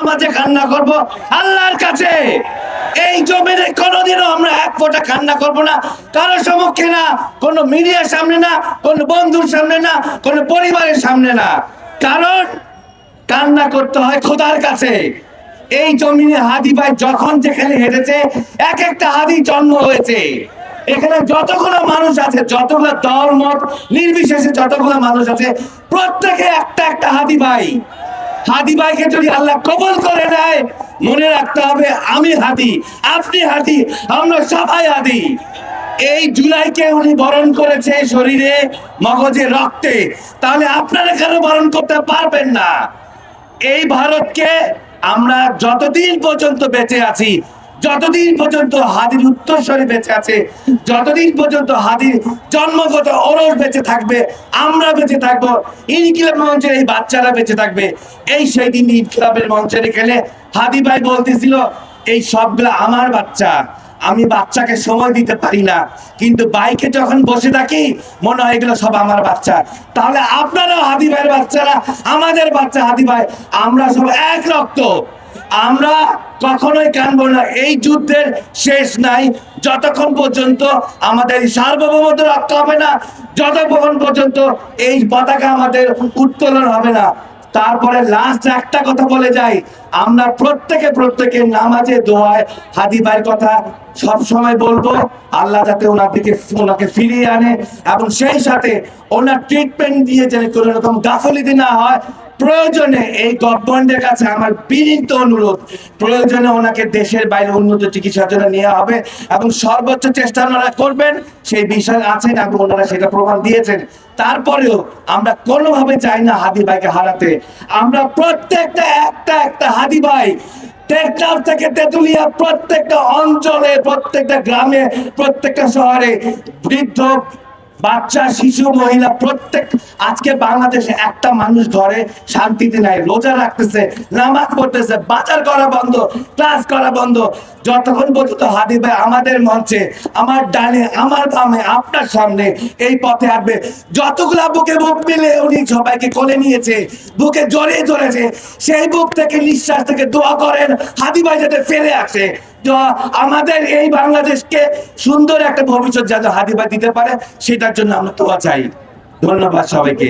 নামাজে কান্না করব আল্লাহর কাছে। এই জমিনে কোনোদিনও আমরা এক ফোঁটা কান্না করব না, কারো সম্মুখে না, কোনো মিডিয়ার সামনে না, কোনো বন্ধুর সামনে না, কোনো পরিবারের সামনে না। কারণ কান্না করতে হয় খোদার কাছে। এই জমিনে হাদি ভাই যখন যেখানে হেঁটেছে, এক একটা হাদি জন্ম হয়েছে। এখানে যতগুলো মানুষ আছে, যতগুলো দল মত নির্বিশেষে যতগুলো মানুষ আছে, প্রত্যেকে একটা একটা হাদি ভাই। হাদি ভাইকে যদি আল্লাহ কবুল করে নেয়, মনে রাখতে হবে আমি হাদি, আপনি হাদি, আমরা সবাই হাদি। এই জুলাইকে উনি বরণ করেছে শরীরে, মগজে, রক্তে, তাহলে আপনারা কেন বরণ করতে পারবেন না? এই ভারতকে আমরা যতদিন পর্যন্ত বেঁচে আছি, যতদিন পর্যন্ত হাদির উত্তরসূরি বেঁচে আছে, যতদিন পর্যন্ত হাদির জন্মগত ওরস বেঁচে থাকবে, আমরা বেঁচে থাকবো, ইনকিলাব মঞ্চের এই বাচ্চারা বেঁচে থাকবে। এই সেই দিন ইনকিলাবের মঞ্চে গেলে হাদি ভাই বলতেছিল, এই সবগুলা আমার বাচ্চা, আমি বাচ্চাকে সময় দিতে পারি না, কিন্তু বাইকে যখন বসে থাকি মনে হয় এগুলো সব আমার বাচ্চা। তাহলে আপনারাও হাদি ভাইয়ের বাচ্চারা, আমাদের বাচ্চা হাদি ভাই, আমরা সব এক রক্ত। আমরা কখনোই কানবো না। এই যুদ্ধের শেষ নাই যতক্ষণ পর্যন্ত আমাদের সার্বভৌমত্ব রক্ষা হবে না, যতক্ষণ পর্যন্ত এই পতাকা আমাদের উত্তোলন হবে না। তারপরে লাস্ট একটা কথা বলে যাই, আমরা প্রত্যেকে নামাজে দোয়ায় হাদি ভাইয়ের কথা সব সময় বলবো, আল্লাহ যাতে ওনাকে ফিরিয়ে আনে, এবং সেই সাথে ওনার ট্রিটমেন্ট দিয়ে যেন কোনো রকম গাফিলতি না হয়। প্রয়োজনে এই গভর্নমেন্টের কাছে আমার বিনীত অনুরোধ, প্রয়োজনে ওনাকে দেশের বাইরে উন্নত চিকিৎসার জন্য নেওয়া হবে, এবং সর্বোচ্চ চেষ্টা ওনারা করবেন। সেই বিষয় আছেন এবং ওনারা সেটা প্রমাণ দিয়েছেন। তারপরেও আমরা কোনোভাবে চাই না হাদি ভাইকে হারাতে। আমরা প্রত্যেকটা একটা হাদি ভাই, টেকনাফ থেকে তেতুলিয়া, প্রত্যেকটা অঞ্চলে, প্রত্যেকটা গ্রামে, প্রত্যেকটা শহরে, বৃদ্ধ, বাচ্চা, শিশু, মহিলা, প্রত্যেক, আজকে বাংলাদেশে একটা মানুষ ঘরে শান্তিতে নাই, রোজা রাখতেছে, নামাজ পড়তেছে, বাজার করা বন্ধ, ক্লাস করা বন্ধ, যতক্ষণ পর্যন্ত হাদি ভাই আমাদের মঞ্চে, আমার ডানে, আমার বামে, আপনার সামনে এই পথে আসবে। যতগুলা বুকে বুক মিলে উনি সবাইকে কোলে নিয়েছে, বুকে জড়িয়ে ধরেছে, সেই বুক থেকে, নিঃশ্বাস থেকে দোয়া করেন হাদি ভাই যাতে ফিরে আসে। আমাদের এই বাংলাদেশকে সুন্দর একটা ভবিষ্যৎ যাতে হাদি ভাই দিতে পারে, সেটার জন্য আমরা দোয়া চাই। ধন্যবাদ সবাইকে।